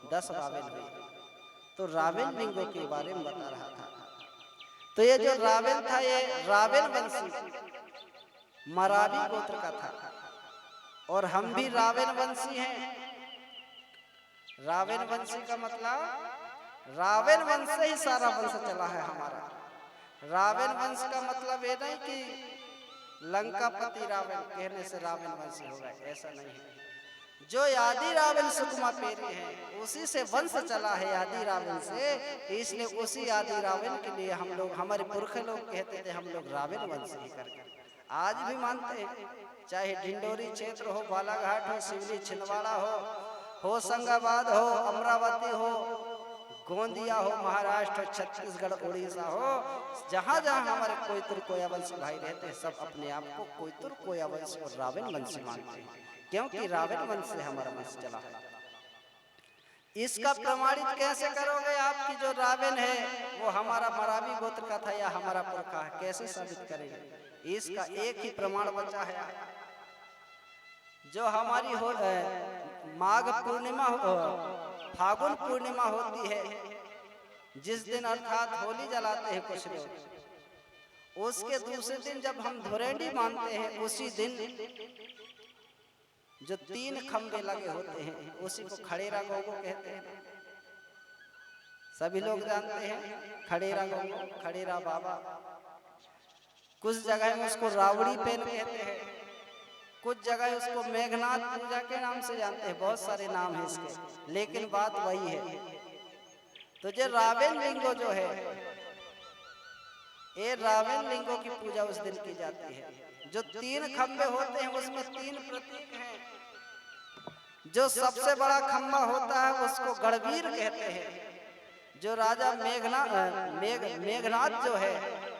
10 रावण हुए। तो रावण लिंगों के बारे में बता रहा था। तो ये जो रावण था ये रावण वंशी मरावी गोत्र का था और हम भी रावण वंशी हैं। रावण वंशी का मतलब रावण वंश से ही सारा वंश चला है हमारा। रावण वंश का मतलब ये नहीं कि लंकापति रावण कहने से रावण वंशी होगा, ऐसा नहीं है। जो आदि रावण सुकुमा पेरी है उसी से वंश चला है, आदि रावण से। इसलिए उसी आदि रावण के लिए हम लोग, हमारे पुरखे लोग कहते थे हम लोग रावण वंश ही करके आज भी मानते हैं। चाहे ढिंडोरी क्षेत्र हो, बालाघाट हो, सिवली छिंदवाड़ा हो संगाबाद हो, अमरावती हो, गोंदिया हो, महाराष्ट्र, छत्तीसगढ़, उड़ीसा हो, जहां जहां हमारे कोयतुर कोया वंशी भाई रहते हैं सब अपने आप को कोयतुर कोया वंश और रावण वंशी मानते हैं, क्योंकि रावण वंश से हमारा वंश चला है। इसका प्रमाणित कैसे करोगे आप कि जो रावण है वो हमारा मरावी गोत्र का था या हमारा पुरखा है, कैसे साबित करेंगे? इसका एक ही प्रमाण बचा है। जो हमारी हो माघ पूर्णिमा फागुन पूर्णिमा होती है जिस दिन, अर्थात होली जलाते हैं कुछ लोग, उसके दूसरे दिन जब हम धुरेंडी मानते हैं उसी दिन जो 3 खंबे लगे होते हैं उसी को खड़ेरा गोगो कहते हैं। सभी लोग जानते हैं खड़ेरा गोगो, खड़ेरा बाबा। कुछ जगह में उसको रावड़ी पेन कहते हैं, कुछ जगह उसको मेघनाथ पूजा के नाम से जानते हैं, बहुत सारे नाम हैं इसके, लेकिन बात वही है। तो जो रावण लिंगो जो है ये रावण लिंगों की पूजा उस दिन की जाती है। जो 3 खंबे होते हैं उसमें 3 प्रतीक हैं। जो सबसे बड़ा खंबा होता है उसको गढ़वीर कहते हैं। जो राजा मेघनाथ जो है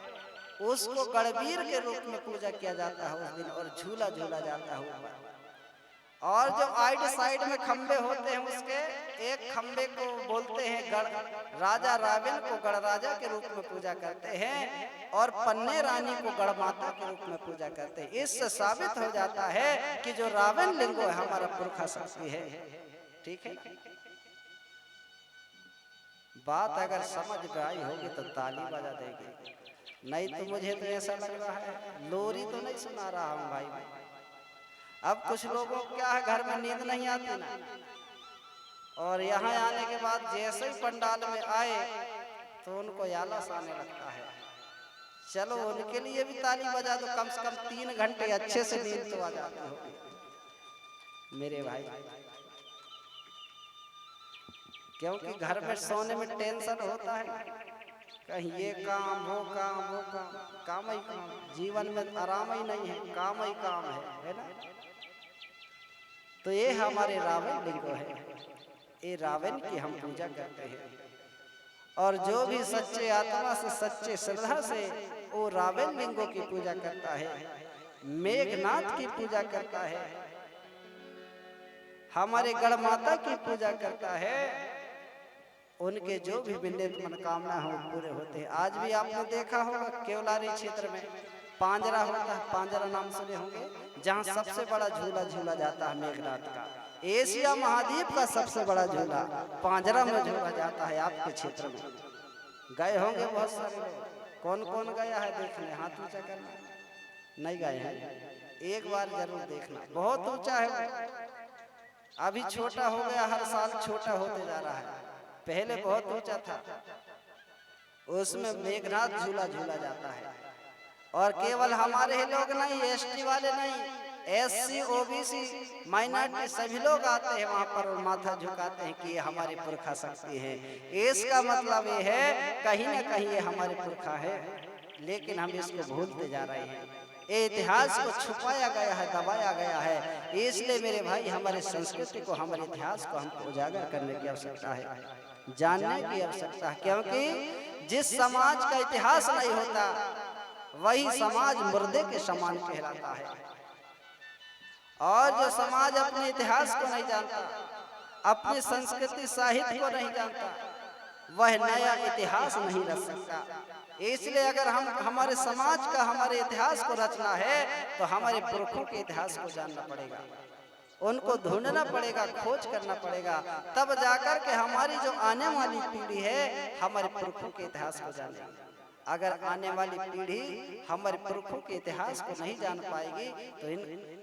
उसको गढ़वीर के रूप में पूजा किया जाता है उस दिन, और झूला झूला जाता है ऊपर। और जो आइड साइड में खंबे होते हैं उसके एक खंबे को बोलते हैं गढ़ राजा रावण को गढ़ राजा के रूप में पूजा करते हैं, और पन्ने रानी को गढ़ माता के रूप में पूजा करते हैं। इससे साबित हो जाता है कि जो रावण लिंगो है हमारा पुरखा शक्ति है। ठीक है, बात अगर समझ में आई होगी तो ताली बजा देगी, नहीं तो मुझे तो ऐसा लग रहा है लोरी तो नहीं सुना रहा हूँ भाई। अब कुछ लोगों को क्या है, घर में नींद नहीं आती ना, और यहाँ आने के बाद जैसे ही पंडाल में आए तो उनको आलस आने लगता है। चलो उनके लिए भी ताली बजा दो, कम से कम 3 घंटे अच्छे से नींद तो आ जाती होगी मेरे भाई। क्योंकि घर में सोने में टेंशन होता है, कहीं ये काम वो काम वो काम, काम ही काम, जीवन में आराम ही नहीं है, काम ही काम है ना। तो ये हमारे रावण लिंगो है, ये रावण की हम पूजा करते हैं। और जो भी सच्चे आत्मा से सच्चे श्रद्धा से वो रावण लिंगों की पूजा करता है, मेघनाथ की पूजा करता है, हमारे गढ़ माता की पूजा करता है, उनके जो भी विनित मनोकामना हो पूरे होते हैं। आज भी आपने देखा होगा केवलारी क्षेत्र में पांजरा होता है, पांजरा नाम सुने होंगे, जहाँ सबसे बड़ा झूला झूला जाता है मेघनाथ का। एशिया महाद्वीप का सबसे बड़ा झूला पांजरा में झूला जाता है। आपके क्षेत्र में गए होंगे बहुत सारे लोग, कौन कौन गया है देखने? हाथ ऊंचा करना। नहीं गए हैं? एक बार जरूर देखना, बहुत ऊंचा है। अभी छोटा हो गया, हर साल छोटा होते जा रहा है, पहले बहुत ऊंचा था। उसमें मेघनाथ झूला झूला जाता है। और केवल हमारे ही लोग नहीं, एसटी वाले नहीं, एससी ओबीसी माइनॉरिटी सभी लोग आते हैं वहां पर और माथा झुकाते हैं कि ये हमारे पुरखा शक्ति है। इसका मतलब ये है कहीं ना कहीं ये हमारे पुरखा है, लेकिन हम इसको भूलते जा रहे हैं। ये इतिहास को छुपाया गया है, दबाया गया है। इसलिए मेरे भाई हमारे संस्कृति को, हमारे इतिहास को हमको उजागर करने की आवश्यकता है, जानने की आवश्यकता है। क्योंकि जिस समाज का इतिहास नहीं होता वही समाज मुर्दे के समान कहलाता है। और जो समाज अपने इतिहास को नहीं जानता, अपनी संस्कृति साहित्य को नहीं जानता, वह नया इतिहास नहीं रच सकता। इसलिए अगर हम हमारे समाज का, हमारे इतिहास को रचना है तो हमारे पुरखों के इतिहास को जानना पड़ेगा। उनको ढूंढना पड़ेगा, खोज करना पड़ेगा, तब जाकर के हमारी जो आने वाली पीढ़ी है हमारे पुरखों के इतिहास को जानेगी। अगर आने वाली पीढ़ी हमारे पुरखों के इतिहास को नहीं जान पाएगी तो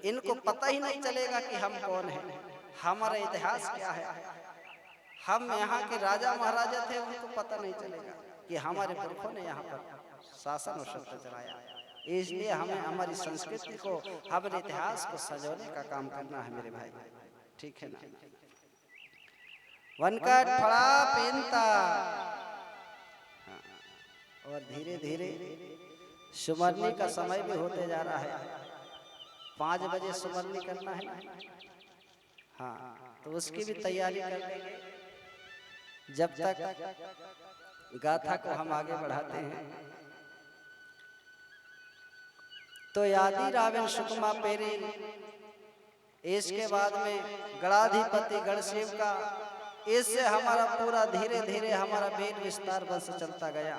इनको पता ही नहीं चलेगा कि हम कौन हैं, हमारा इतिहास क्या है। हम यहाँ के राजा महाराजा थे, उनको पता नहीं चलेगा कि हमारे पुरखों ने यहाँ पर शासन और सत्ता चलाया। इसलिए हमें हमारी संस्कृति को, हमारे इतिहास को सजोने का काम करना है मेरे भाई, ठीक है ना। वनकट फड़ा पेनता, और धीरे धीरे सुमरनी का समय भी होते जा रहा है। 5 बजे सुमरनी करना है ना, हाँ, तो उसकी भी तैयारी कर लेंगे। जब तक गाथा को हम आगे बढ़ाते हैं तो यादी रावण सुकमा पेरे, इसके बाद में गणाधिपति गणशिव का, इससे हमारा पूरा धीरे धीरे हमारा वेद विस्तार बस चलता गया।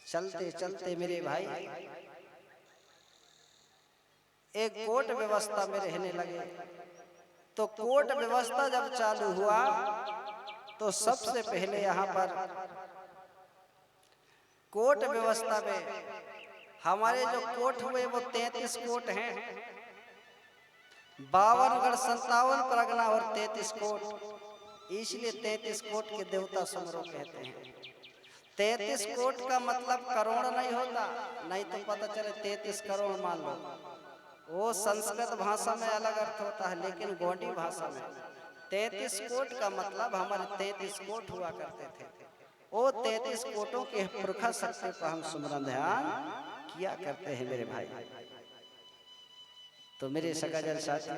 चलते चलते मेरे भाई एक कोर्ट व्यवस्था में रहने लगे। तो कोर्ट व्यवस्था जब चालू हुआ तो सबसे पहले यहाँ पर कोर्ट व्यवस्था में हमारे जो कोर्ट हुए वो 33 कोर्ट हैं, 52 गढ़ 57 परगना और 33 कोर्ट, इसलिए 33 कोर्ट के देवता समरो कहते हैं। 33 कोर्ट का मतलब करोड़ नहीं होता, नहीं तो पता चले 33 करोड़ मान लो, वो संस्कृत भाषा में अलग अर्थ होता है, लेकिन गोंडी भाषा में 33 कोर्ट का मतलब हमारे 33 कोर्ट हुआ करते थे। वो 33 कोर्टों के पुरखा शक्ति पर हम सुमरन ध्यान किया करते हैं मेरे भाई। तो मेरे सगाजल साथी,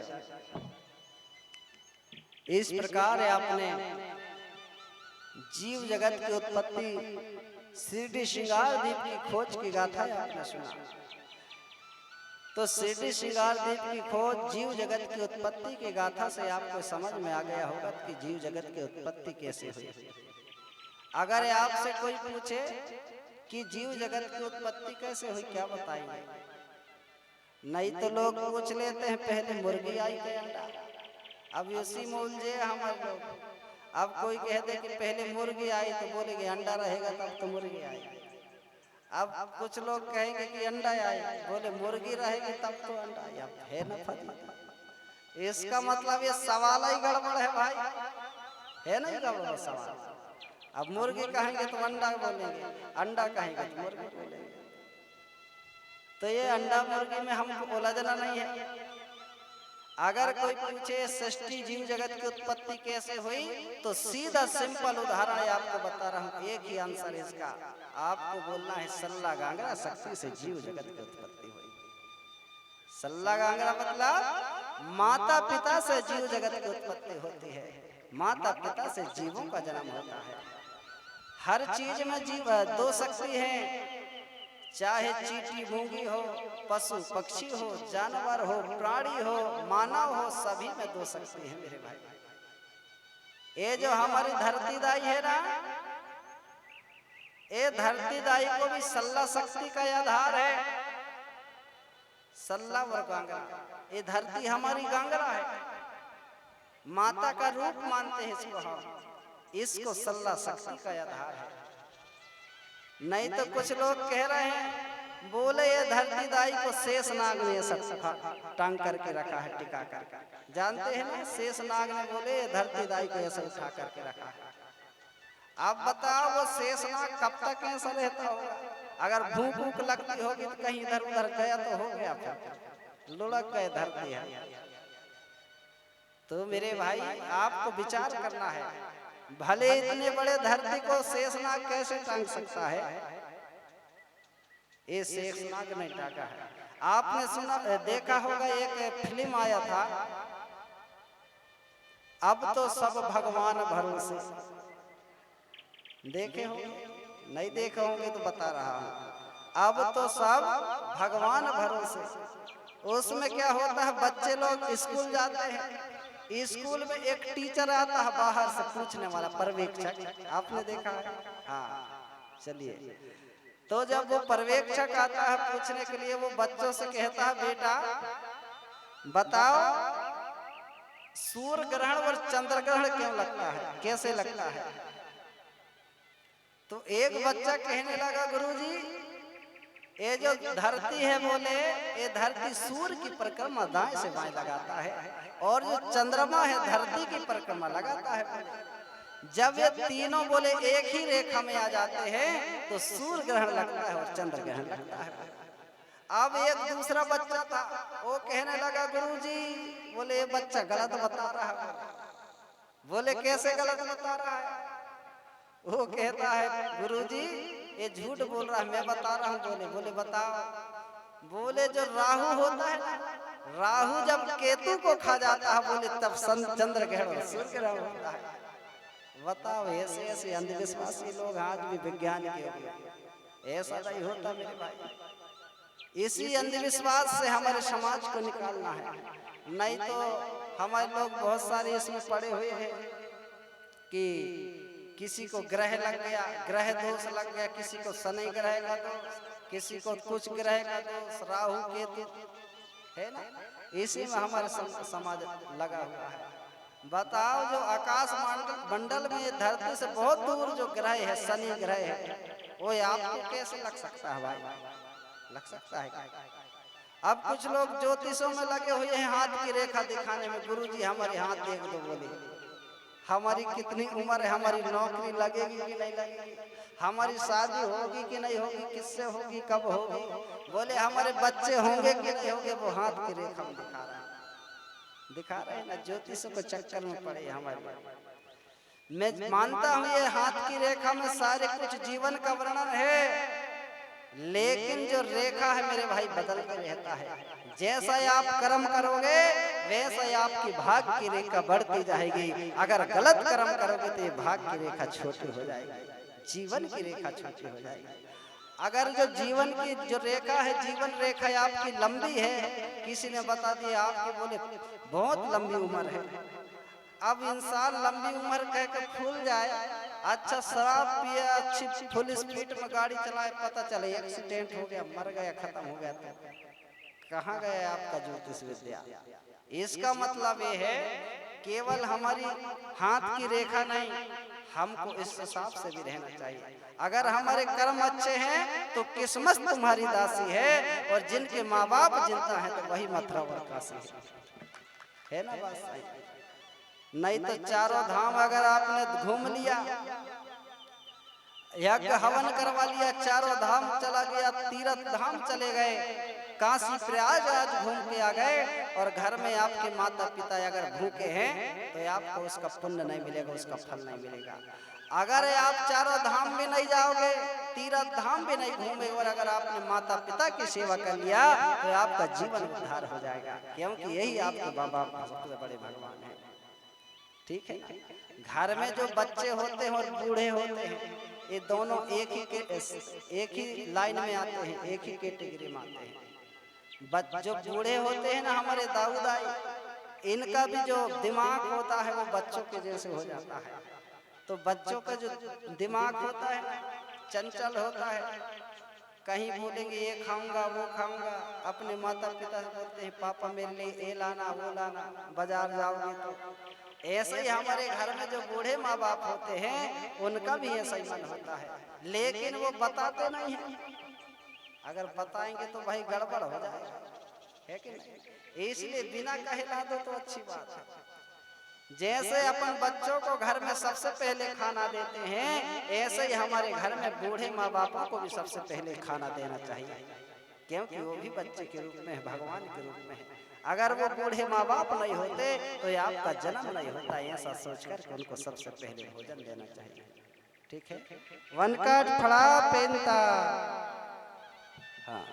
इस प्रकार आपने जीव जगत की उत्पत्ति, शिरडी श्रृंगार द्वीप की खोज की गाथा आपने सुना। तो शिरडी श्रृंगार द्वीप की खोज, जीव जगत की उत्पत्ति की गाथा से आपको समझ में आ गया होगा कि जीव जगत की उत्पत्ति कैसे हुई। अगर आपसे कोई पूछे कि जीव जगत की उत्पत्ति कैसे हुई, क्या बताएंगे? नहीं तो लोग पूछ लेते हैं पहले मुर्गी आई के अंडा, अब इसी में उलझे हमारे लोग। अब कोई कह दे कि पहले मुर्गी आई तो बोलेंगे अंडा रहेगा तब तो मुर्गी आई। अब कुछ लोग कहेंगे कि अंडा आई, बोले मुर्गी रहेगी तब तो अंडा आई। अब है ना फर्क, इसका मतलब ये सवाल ही गड़बड़ है भाई, है ना गड़बड़ सवाल। अब मुर्गी कहेंगे तो अंडा बोलेंगे, अंडा कहेंगे तो मुर्गी बोलेंगे। तो ये अंडा मुर्गी में हमको उलझना नहीं है। अगर कोई पूछे सृष्टि जीव जगत की उत्पत्ति कैसे हुई, तो सीधा सिंपल उदाहरण आपको बता रहा हूँ, एक ही आंसर इसका। आपको बोलना है सल्ला गांगरा शक्ति से जीव जगत की उत्पत्ति हुई। सल्ला गांगरा मतलब माता पिता से जीव जगत की उत्पत्ति होती है, माता पिता से जीवों का जन्म होता है। हर चीज में जीव 2 शक्ति है, चाहे चींटी मूंगी हो, पशु पक्षी हो, जानवर हो, प्राणी हो, मानव हो, सभी में 2 शक्ति है मेरे भाई। ये जो हमारी धरती दाई है ना, ये धरती दाई को भी सल्ला शक्ति का आधार है। सल्ला और गांगरा, ये धरती हमारी गांगरा है, माता का रूप मानते हैं इसको हम, इसको सल्ला शक्ति का आधार है। नहीं तो कुछ लोग कह रहे हैं, बोले ये धरती दाई को शेष नाग ने सब टांग करके रखा है, टिका करके। जानते हैं ना, शेष नाग ने बोले ये धरती दाई को ऐसा उठा करके रखा है। आप बताओ वो शेष नाग कब तक ऐसा रहता होगा? अगर भूख भूख लगती होगी तो कहीं इधर उधर गया तो हो गया, फिर लुढ़क गए धरती है। तो मेरे भाई आपको विचार करना है, भले इतने बड़े धरती को शेषनाग कैसे टांग सकता है? ये शेषनाग नहीं टांगा है। आपने सुना देखा होगा, एक फिल्म आया था, अब तो सब भगवान भरोसे। देखे हो? नहीं देखे होंगे तो बता रहा हूँ। अब तो सब भगवान भरोसे। उसमें क्या होता है, बच्चे लोग स्कूल जाते हैं, स्कूल में एक टीचर आता है बाहर से पूछने वाला, पर्यवेक्षक। आपने देखा है? हाँ, चलिए। तो जब वो पर्यवेक्षक आता है पूछने के लिए, वो बच्चों से कहता है, बेटा बताओ सूर्य ग्रहण और चंद्र ग्रहण क्यों लगता है, कैसे लगता है? तो एक बच्चा कहने लगा गुरुजी ये जो धरती है बोले ये धरती सूर्य की परिक्रमा दाएं से बाएं लगाता है और जो चंद्रमा है धरती की परिक्रमा लगाता है। जब ये तीनों बोले एक ही रेखा में आ जाते हैं तो सूर्य ग्रहण लगता है और चंद्र ग्रहण लगता है। अब एक दूसरा बच्चा था वो कहने लगा गुरुजी बोले ये बच्चा गलत बता रहा है। बोले कैसे गलत बता रहा है? वो कहता है गुरुजी ये झूठ बोल रहा है, मैं बता रहा हूँ। बोले बताओ। बोले जो राहु होता है ना, राहु जब केतु को खा जाता है बोले तब चंद्र ग्रहण सूर्य ग्रहण होता है। बताओ ऐसे ऐसे अंधविश्वासी लोग आज भी विज्ञान के हो गए, ऐसा नहीं होता मेरे भाई। इसी अंधविश्वास से हमारे समाज को निकालना है, नहीं तो हमारे लोग बहुत सारे इसमें पड़े हुए हैं कि किसी को ग्रह लग गया, ग्रह दोष लग गया, किसी को शनि ग्रह का दोष, किसी को कुछ ग्रह का दोष, राहु केतु है ना, इसी में हमारे समाज लगा हुआ है। बताओ जो आकाश मंडल में धरती से बहुत दूर जो ग्रह है शनि ग्रह है वो आपको कैसे लग सकता है भाई? लग सकता है क्या? अब कुछ लोग ज्योतिषों में लगे हुए हैं हाथ की रेखा दिखाने में, गुरुजी हमारे हाथ देख दो, बोले हमारी कितनी उम्र है, हमारी नौकरी लगेगी कि नहीं लगेगी, हमारी शादी होगी कि नहीं होगी, किससे होगी, कब होगी, बोले हमारे बच्चे होंगे कि नहीं होंगे, वो हाथ की रेखा में दिखा रहे हैं ना। ज्योतिषों को चक्कर में पड़े हमारे। मैं मानता हूँ ये हाथ की रेखा में सारे कुछ जीवन का वर्णन है, लेकिन जो रेखा है मेरे भाई बदलते रहता है। जैसा आप कर्म करोगे वैसा आपकी भाग की रेखा बढ़ती जाएगी। अगर गलत कर्म करोगे तो ये भाग की रेखा छोटी हो जाएगी, जीवन की रेखा छोटी हो जाएगी। अगर जो जीवन की जो रेखा है, जीवन रेखा आपकी लंबी है, किसी ने बता दिया आपकी बोले बहुत लंबी उम्र है, अब इंसान लंबी उम्र कह के फूल जाए, अच्छा शराब पिए, अच्छी फुल स्पीड में गाड़ी चलाए, पता चले एक्सीडेंट हो गया, मर गया, खत्म हो गया, तो कहाँ गया आपका ज्योतिष विद्या? इसका मतलब ये है केवल हमारी हाथ की रेखा नहीं, हमको इस हिसाब से भी रहना चाहिए। अगर हमारे कर्म अच्छे हैं तो किस्मत तुम्हारी दासी है, और जिनके माँ बाप जिंदा है तो वही मथुरा और काशी है ना बात सही? नहीं तो चारों धाम अगर आपने घूम लिया, यज्ञ हवन करवा लिया, चारों धाम चला गया, तीर्थ धाम चले गए, काशी प्रयाग आज घूम के आ गए, और घर में आपके माता पिता अगर भूखे हैं तो आपको उसका पुण्य नहीं मिलेगा, उसका फल नहीं मिलेगा। अगर आप चारों धाम में नहीं जाओगे, तीर्थ धाम भी नहीं घूमे, और अगर आपने माता पिता की सेवा कर लिया तो आपका जीवन उद्धार हो जाएगा, क्योंकि यही आपके बाबा सबसे बड़े भगवान है। ठीक है ना? घर में जो बच्चे होते हैं और बूढ़े होते हैं, ये दोनों एक ही लाइन में आते हैं, एक ही कैटेगरी में आते हैं। जो बूढ़े होते हैं ना हमारे दाऊ दाई, इनका भी जो दिमाग होता है वो बच्चों के जैसे हो जाता है। तो बच्चों का जो दिमाग होता है चंचल होता है, कहीं बोलेंगे ये खाऊंगा वो खाऊंगा, अपने माता पिता से बोलते हैं पापा मेरे लिए ये लाना वो लाना, बाजार जाओगे तो। ऐसे ही हमारे घर में जो बूढ़े माँ बाप होते हैं उनका भी ऐसा ही मन होता है, लेकिन वो बताते नहीं है। अगर बताएंगे तो भाई गड़बड़ हो जाएगा, है कि नहीं? इसलिए बिना कहे ला दो तो अच्छी बात है। जैसे अपन बच्चों को घर में सबसे पहले खाना देते हैं, ऐसे ही हमारे घर में बूढ़े माँ बापों को भी सबसे पहले खाना देना चाहिए, क्योंकि वो भी बच्चे के रूप में है, भगवान के रूप में है। अगर वो बूढ़े माँ बाप नहीं होते तो आपका जन्म नहीं होता, ऐसा सोचकर के उनको सबसे पहले भोजन देना चाहिए। ठीक है? वनकाट फड़ा पेनता। हाँ,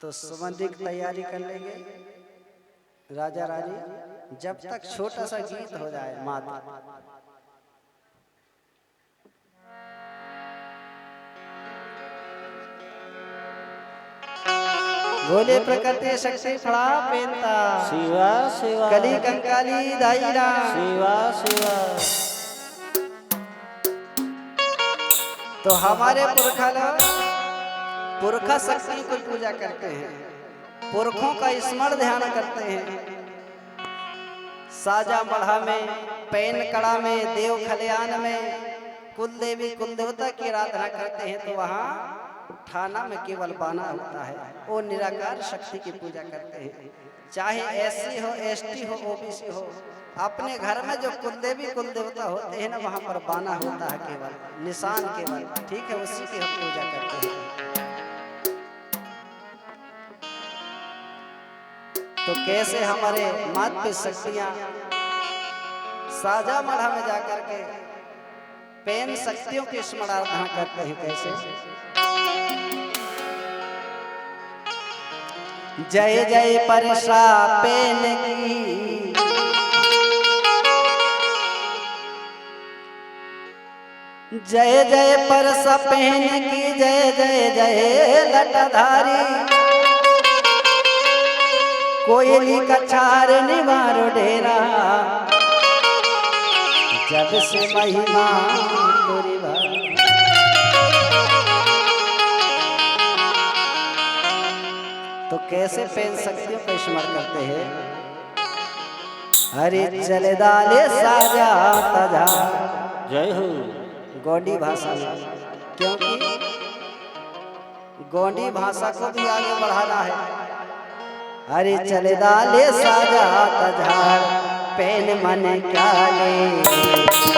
तो सुमंदी की तैयारी कर लेंगे राजा रानी, जब तक छोटा सा गीत हो जाए माता। बोले प्रकृति शक्ति फड़ा पेनता, शिवा शिवा कली कंकाली दाईरा, शिवा शिवा। तो हमारे पुरखा शक्ति को पूजा करते हैं, पुरखों का स्मरण ध्यान करते हैं। साजा मढ़ा में, पैन कड़ा में, देव खलियान में कुल देवी कुल देवता की आराधना करते हैं, तो वहाँ थाना में केवल बाना होता है, वो निराकार शक्ति की पूजा करते हैं। चाहे एससी हो, एसटी हो, ओबीसी हो, अपने घर में जो कुल देवी कुल देवता होते हैं ना, वहाँ पर बाना होता है, केवल निशान केवल, ठीक है, उसी की हम पूजा करते हैं। तो कैसे हमारे मातृ शक्तियाँ साजा मढ़ा में जाकर के पैन शक्तियों की स्मरण करते हैं, कैसे? जय जय परसा पैन की, जय जय परसा पैन की, जय जय जय लटाधारी, कोयली कछार निवारो डेरा, जब से महिमा तोरी भाई। तो कैसे पैन शक्तियों को स्मरण करते हैं? हरे चले दाले साजा तजा, जय हो। गोंडी भाषा में, क्योंकि गोंडी भाषा को भी आगे बढ़ाना है। हरे चले दाले साजा तजार, पैन मन क्या ले,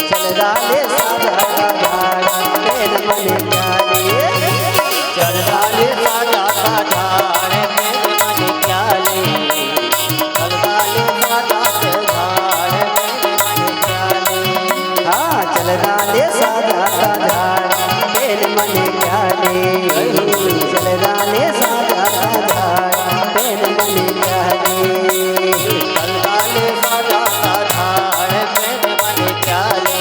चल दाले साजा तजार, पैन मन क्या ले, चल दाले साजा तजार, पैन मन क्या ले, चल दाले साजा तजार, पैन मन क्या ले। हाँ, चल दाले साजा तजार, पैन मन क्या ले, चल दाले साजा तजार, पैन मन क्या ले, चल दाले साजा तजार, पैन मन क्या ले,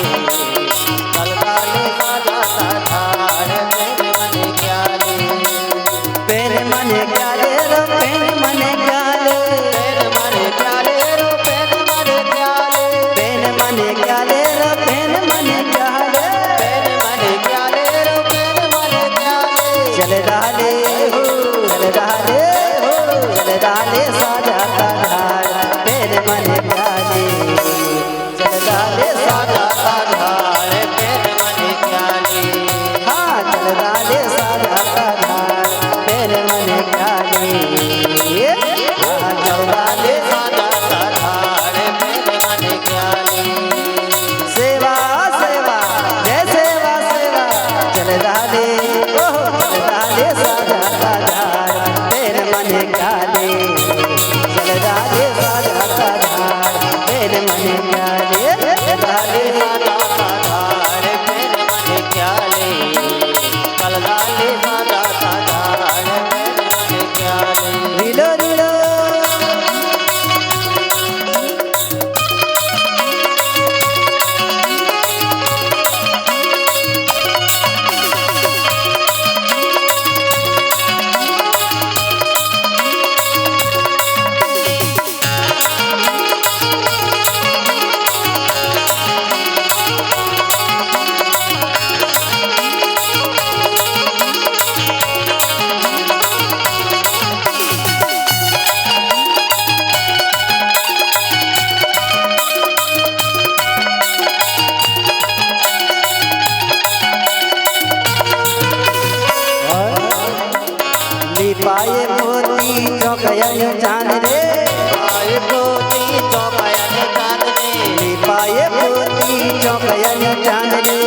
चल दाले साजा तजार, पैन मन क्या ले। पैन मन क्या ले रो, पैन मन क्या ले, पैन मन क्या ले रो, पैन मन क्या ले, पैन मन क्या ले रो, पैन मन क्या ले, पैन मन क्या ले रो, पैन मन क्या ले। चल डाले हो, चल डाले हो, चल डाले साजा तजार, पैन मन क्या ले, चल डाले साजा तजार, पैन मन क्या ले। हाँ, चल डाले साजा तजार, पैन मन क्या ले, हाँ, चल डाले साजा तजार, पैन मन क्या ले। सेवा सेवा जय सेवा सेवा, चल डाले ओह, चल डाले साजा तजार, पैन मन क्या ले, चल डाले साजा तजार, पैन मन क्या ले, चल डाले साजा तजार, पैन मन क्या ले, चल डाले साजा तजार, पैन मन क्या ले। रीलो रीलो, लिपाए मोती चौकयन चांद रे, आए पोती चौपायन चांद रे, लिपाए मोती चौकयन चांद रे,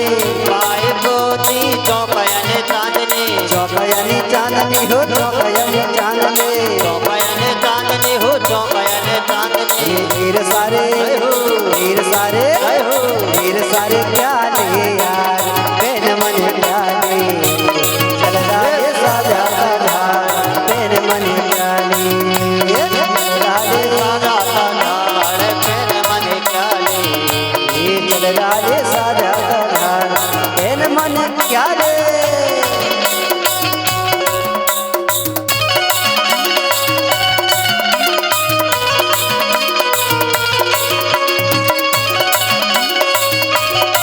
आए पोती चौपायन चांद रे, चौकयन चांदनी हो, चौकयन चांदनी, चौपायन चांद रे हो, चौपायन चांद रे। ये वीर सारे वीर सारे वीर सारे क्या ले यार, पैन मन क्या ले, चल डाले साजा तजार, पैन मन क्या ले, चल डाले साजा तजार, पैन मन क्या ले। ये चल डाले साजा तजार, पैन मन क्या ले।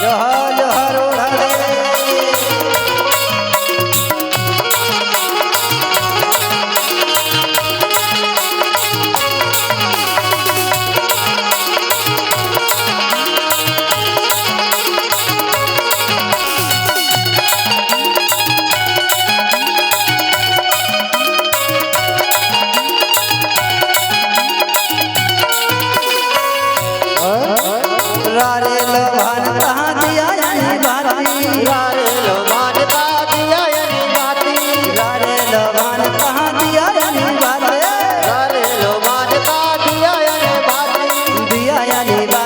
जोहर जोहर ओढ़ले, मुरारे